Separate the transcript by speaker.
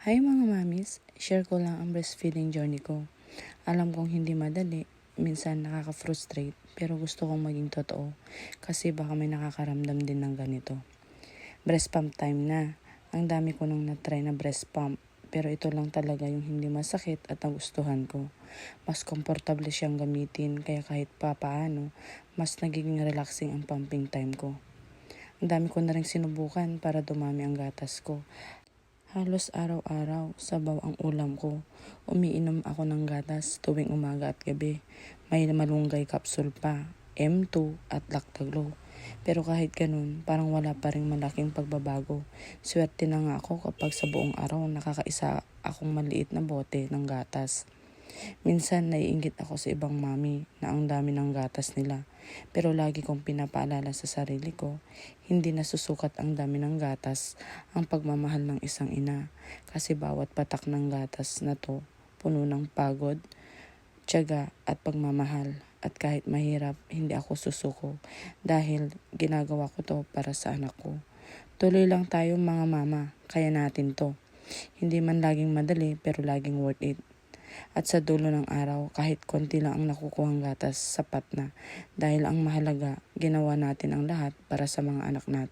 Speaker 1: Hi mga mamis, share ko lang ang breastfeeding journey ko. Alam kong hindi madali, minsan nakaka-frustrate, pero gusto kong maging totoo kasi baka may nakakaramdam din ng ganito. Breast pump time na. Ang dami ko nang na-try na breast pump, pero ito lang talaga yung hindi masakit at nagustuhan ko. Mas komportable siyang gamitin kaya kahit papaano, mas nagiging relaxing ang pumping time ko. Ang dami ko na rin sinubukan para dumami ang gatas ko. Halos araw-araw, sabaw ang ulam ko. Umiinom ako ng gatas tuwing umaga at gabi. May malunggay capsule pa, M2 at Lactogro. Pero kahit ganun, parang wala pa rin malaking pagbabago. Swerte na nga ako kapag sa buong araw nakakaisa akong maliit na bote ng gatas. Minsan naiinggit ako sa ibang mami na ang dami ng gatas nila. Pero lagi kong pinapaalala sa sarili ko, hindi nasusukat ang dami ng gatas ang pagmamahal ng isang ina. Kasi bawat patak ng gatas na to, puno ng pagod, tiyaga at pagmamahal. At kahit mahirap, hindi ako susuko dahil ginagawa ko to para sa anak ko. Tuloy lang tayo mga mama, kaya natin to. Hindi man laging madali pero laging worth it. At sa dulo ng araw, kahit konti lang ang nakukuhang gatas, sapat na. Dahil ang mahalaga, ginawa natin ang lahat para sa mga anak natin.